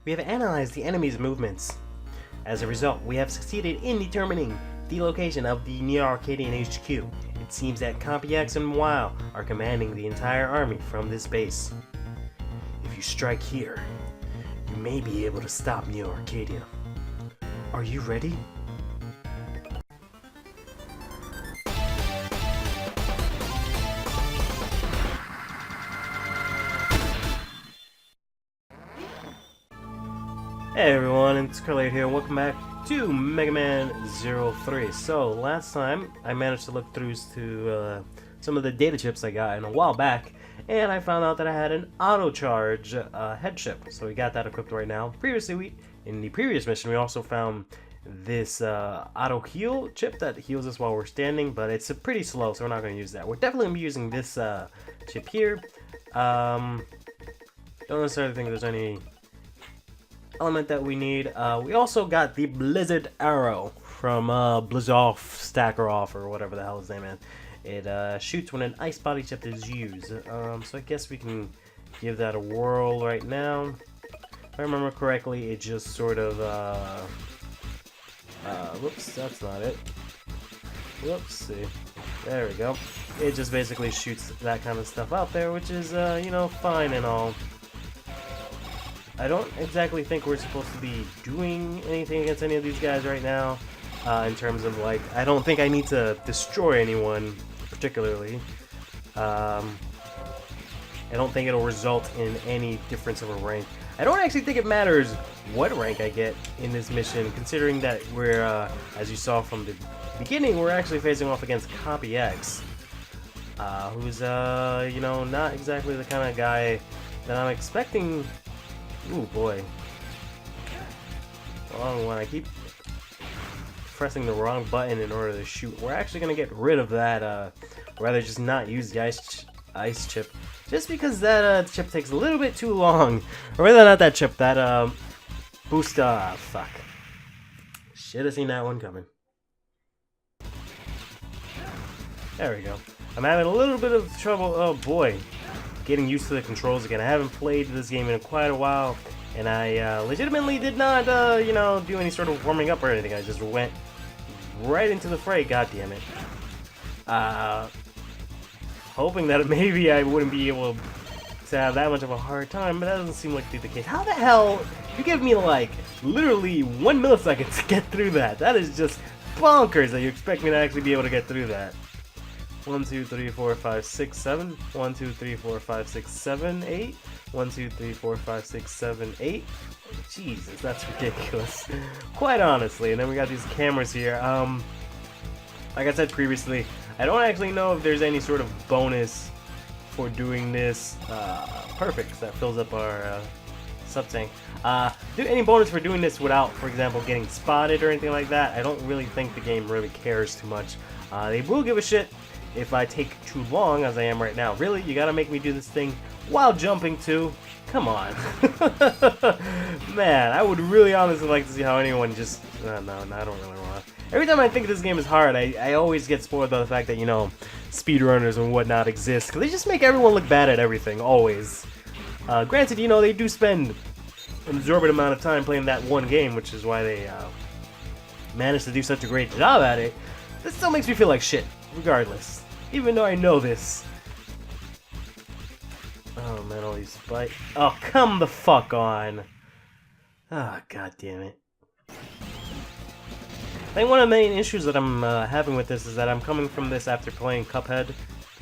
We have analyzed the enemy's movements. As a result, we have succeeded in determining the location of the Neo-Arcadian HQ. It seems that CompiX and Wow are commanding the entire army from this base. If you strike here, you may be able to stop Neo-Arcadia. Are you ready? Hey everyone, it's CurlyHairedHero here. Welcome back to Mega Man 03. So, last time I managed to look through to some of the data chips I got in a while back, and I found out that I had an auto charge head chip. So we got that equipped right now. Previously, in the previous mission, we also found this auto heal chip that heals us while we're standing, but it's pretty slow, so we're not going to use that. We're definitely going to be using this chip here. Don't necessarily think there's any element that we need. We also got the Blizzard Arrow from Blizzoff Stacker Off, or whatever the hell his name is. It shoots when an ice body chip is used. So I guess we can give that a whirl right now. If I remember correctly, it just sort of whoops, that's not it. Whoops, see. There we go. It just basically shoots that kind of stuff out there, which is, you know, fine and all. I don't exactly think we're supposed to be doing anything against any of these guys right now, in terms of, like, I don't think I need to destroy anyone, particularly. I don't think it'll result in any difference of a rank. I don't actually think it matters what rank I get in this mission, considering that we're, as you saw from the beginning, we're actually facing off against CompiX, who's, you know, not exactly the kind of guy that I'm expecting. Ooh boy. Wrong one. I keep pressing the wrong button in order to shoot. We're actually going to get rid of that, or rather just not use the ice chip. Just because that chip takes a little bit too long. Or rather not that chip, that boost, fuck. Should have seen that one coming. There we go. I'm having a little bit of trouble, oh boy, getting used to the controls again. I haven't played this game in quite a while, and I legitimately did not, you know, do any sort of warming up or anything. I just went right into the fray, god damn it. Hoping that maybe I wouldn't be able to have that much of a hard time, but that doesn't seem like to be the case. How the hell? You give me, like, literally 1 millisecond to get through that. That is just bonkers that you expect me to actually be able to get through that. 1, 2, 3, 4, 5, 6, 7. 1, 2, 3, 4, 5, 6, 7, 8. 1, 2, 3, 4, 5, 6, 7, 8. Jesus, that's ridiculous. Quite honestly. And then we got these cameras here. Like I said previously, I don't actually know if there's any sort of bonus for doing this. Perfect, that fills up our sub-tank. Any bonus for doing this without, for example, getting spotted or anything like that? I don't really think the game really cares too much. They will give a shit if I take too long, as I am right now. Really? You gotta make me do this thing while jumping too? Come on. Man, I would really honestly like to see how anyone just... No, I don't really want to. Every time I think this game is hard, I always get spoiled by the fact that, you know, speedrunners and whatnot exist, because they just make everyone look bad at everything, always. Granted, you know, they do spend an exorbitant amount of time playing that one game, which is why they managed to do such a great job at it. This still makes me feel like shit, regardless. Even though I know this. Oh man, all these spikes. Oh, come the fuck on. Ah, oh, god damn it. I think one of the main issues that I'm having with this is that I'm coming from this after playing Cuphead.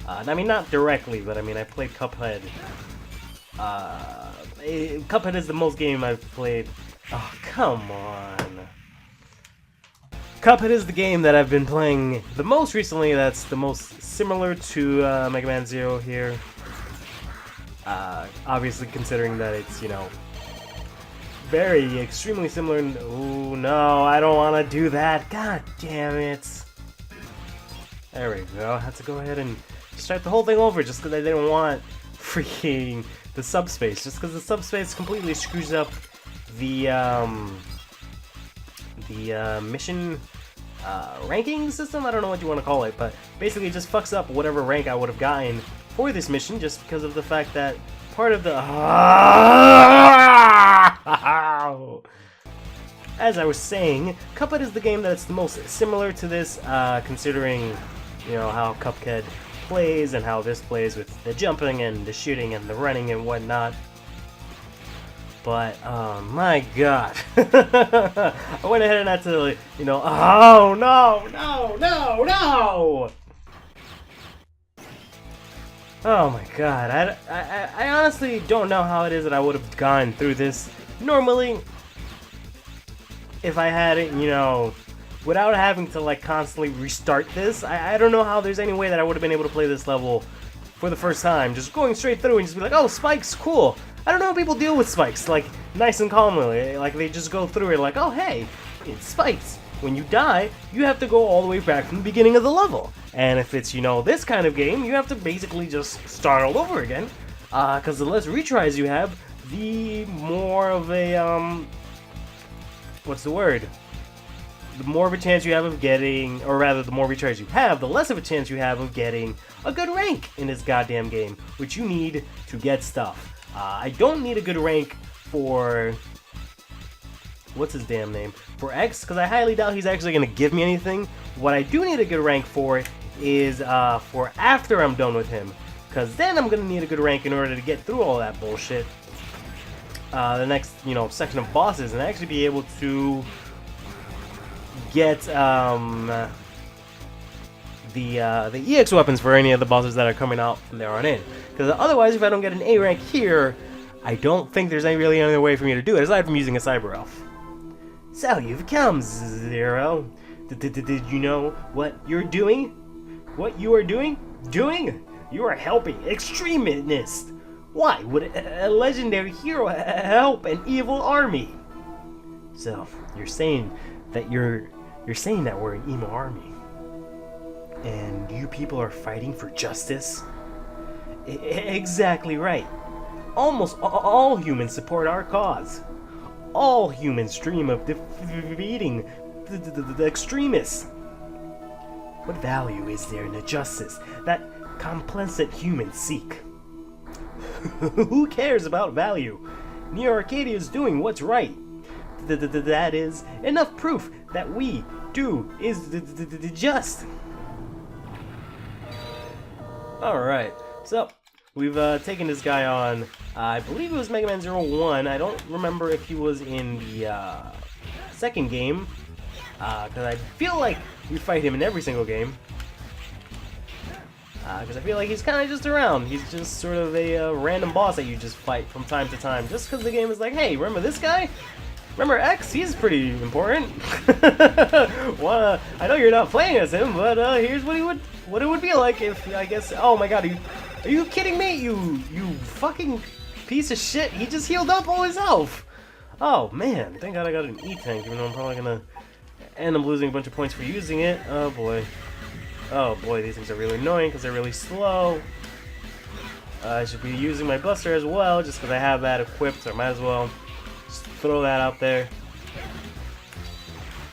I mean, not directly, but I mean, I played Cuphead. Cuphead is the most game I've played. Oh, come on. Cuphead is the game that I've been playing the most recently, that's the most similar to Mega Man 0 here. Obviously considering that it's, you know, very extremely similar. Ooh, no, I don't want to do that. God damn it. There we go. I had to go ahead and start the whole thing over just because I didn't want freaking the subspace. Just because the subspace completely screws up the mission ranking system? I don't know what you want to call it, but basically it just fucks up whatever rank I would have gotten for this mission just because of the fact that part of the... as I was saying, Cuphead is the game that's the most similar to this, considering, you know, how Cuphead plays and how this plays with the jumping and the shooting and the running and whatnot. But, my god. I went ahead and had to, you know, oh, no, no, no, no! Oh my god, I honestly don't know how it is that I would have gone through this normally if I had it, you know, without having to like constantly restart this. I don't know how there's any way that I would have been able to play this level for the first time, just going straight through and just be like, oh, spikes, cool. I don't know how people deal with spikes, like, nice and calmly, like they just go through it like, oh hey, it's spikes. When you die, you have to go all the way back from the beginning of the level. And if it's, you know, this kind of game, you have to basically just start all over again. Because the less retries you have, the more of a, what's the word? The more of a chance you have of getting, or rather, the more retries you have, the less of a chance you have of getting a good rank in this goddamn game, which you need to get stuff. I don't need a good rank for... what's his damn name? For X, because I highly doubt he's actually going to give me anything. What I do need a good rank for is for after I'm done with him, because then I'm going to need a good rank in order to get through all that bullshit. The next, you know, section of bosses, and actually be able to get the EX weapons for any of the bosses that are coming out from there on in. Because otherwise, if I don't get an A rank here, I don't think there's really any other way for me to do it, aside from using a Cyber Elf. So you've come, Zero. Did you know what you're doing? What you are doing? You are helping extremists. Why would a legendary hero help an evil army? So you're saying that we're an emo army, and you people are fighting for justice? Exactly right. Almost all humans support our cause. All humans dream of defeating the extremists. What value is there in the justice that complicit humans seek? Who cares about value? Neo Arcadia is doing what's right. That is enough proof that we do is just. Alright, so we've taken this guy on. I believe it was Mega Man 01. I don't remember if he was in the second game, because I feel like we fight him in every single game. Because I feel like he's kind of just around. He's just sort of a random boss that you just fight from time to time, just because the game is like, hey, remember this guy? Remember X? He's pretty important. Well, I know you're not playing as him, but here's what it would be like if, I guess. Oh my God, are you kidding me? You fucking piece of shit! He just healed up all his health. Oh man, thank God I got an E tank, even though I'm probably gonna end up losing a bunch of points for using it. Oh boy. Oh boy, these things are really annoying because they're really slow. I should be using my Buster as well, just because I have that equipped, so I might as well just throw that out there.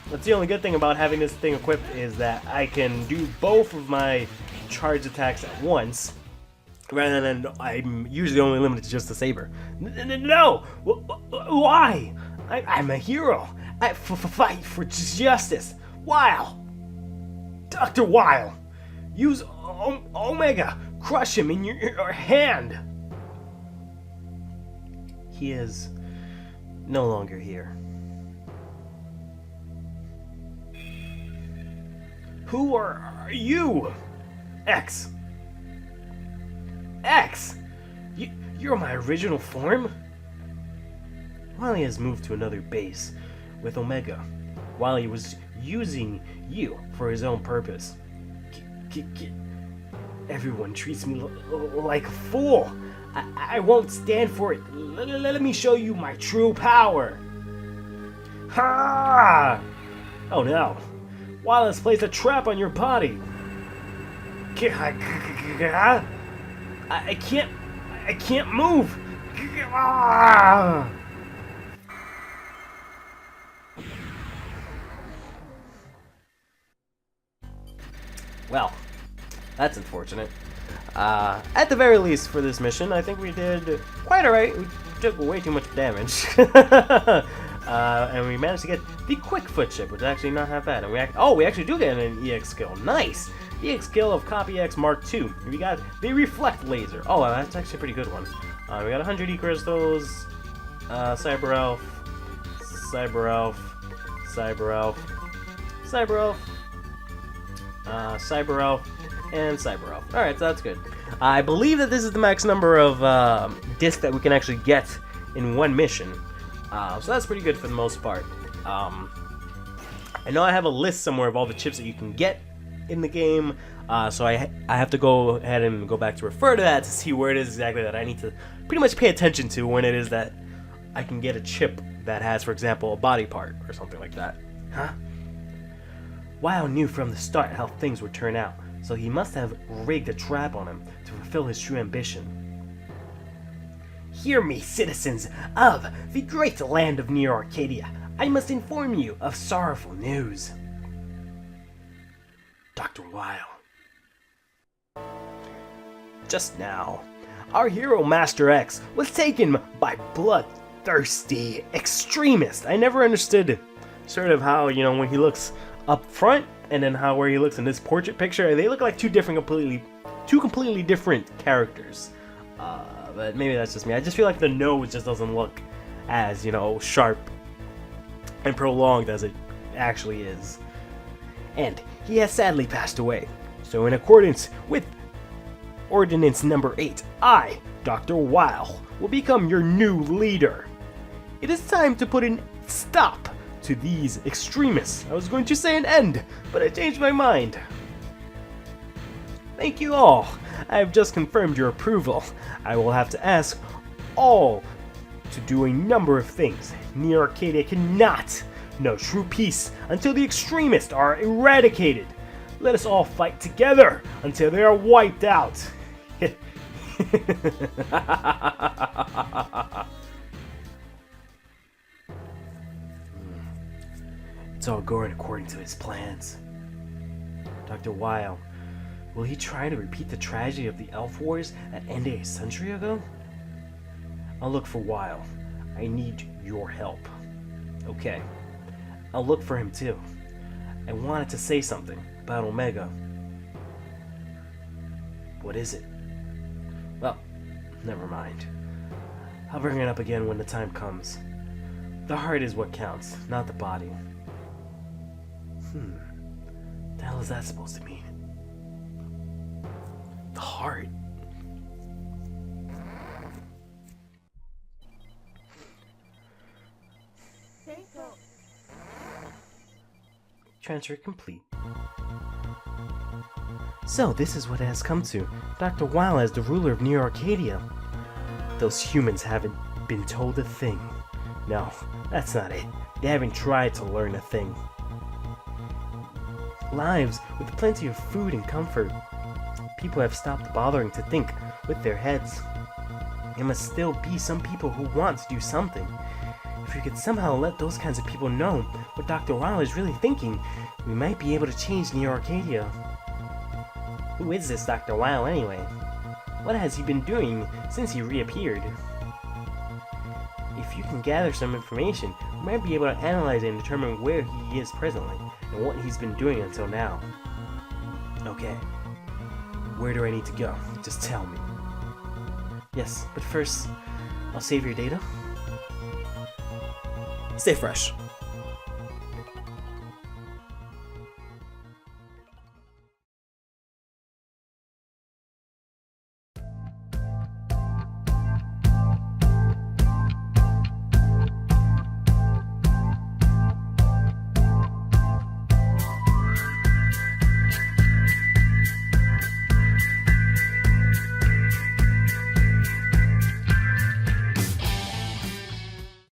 That's the only good thing about having this thing equipped, is that I can do both of my charge attacks at once, rather than I'm usually only limited to just the saber. No! Why? I'm a hero. I fight for justice. Wow! Dr. Weil, use Omega. Crush him in your hand. He is no longer here. Who are you? X. X! You're my original form? Wily has moved to another base with Omega. Wily was using you for his own purpose. Everyone treats me like a fool. I won't stand for it. Let me show you my true power. Ha! Oh no. Wily has placed a trap on your body. I can't move. Well, that's unfortunate. At the very least for this mission, I think we did quite alright. We took way too much damage. And we managed to get the quick foot chip, which is actually not half bad. And we actually do get an EX skill. Nice! EX skill of Copy X Mark II. We got the reflect laser. Oh, that's actually a pretty good one. We got 100 E crystals, Cyber Elf, Cyber Elf, Cyber Elf, Cyber Elf, Cyber Elf, and Cyber Elf. Alright, so that's good. I believe that this is the max number of discs that we can actually get in one mission. So that's pretty good for the most part. I know I have a list somewhere of all the chips that you can get in the game, so I have to go ahead and go back to refer to that to see where it is exactly that I need to pretty much pay attention to when it is that I can get a chip that has, for example, a body part or something like that. Huh? Weil knew from the start how things would turn out, so he must have rigged a trap on him to fulfill his true ambition. Hear me, citizens of the great land of Near Arcadia. I must inform you of sorrowful news. Dr. Weil. Just now, our hero Master X was taken by bloodthirsty extremists. I never understood sort of how, you know, when he looks up front and then how where he looks in this portrait picture, they look like two completely different characters. But maybe that's just me. I just feel like the nose just doesn't look as, you know, sharp and prolonged as it actually is. And he has sadly passed away. So in accordance with Ordinance Number 8, I, Dr. Weil, will become your new leader. It is time to put a stop to these extremists. I was going to say an end, but I changed my mind. Thank you all. I have just confirmed your approval. I will have to ask all to do a number of things. Near Arcadia cannot know true peace until the extremists are eradicated. Let us all fight together until they are wiped out. It's all going according to his plans. Dr. Weil, will he try to repeat the tragedy of the Elf Wars that ended a century ago? I'll look for Weil. I need your help. Okay. I'll look for him too. I wanted to say something about Omega. What is it? Well, never mind. I'll bring it up again when the time comes. The heart is what counts, not the body. The hell is that supposed to mean? The heart? Transfer complete. So this is what it has come to. Dr. Weil as the ruler of Near Arcadia. Those humans haven't been told a thing. No, that's not it. They haven't tried to learn a thing. Lives with plenty of food and comfort. People have stopped bothering to think with their heads. There must still be some people who want to do something. If we could somehow let those kinds of people know what Dr. Weil is really thinking, we might be able to change Near Arcadia. Who is this Dr. Weil anyway? What has he been doing since he reappeared? If you can gather some information, we might be able to analyze it and determine where he is presently, and what he's been doing until now. Okay. Where do I need to go? Just tell me. Yes, but first, I'll save your data. Stay fresh.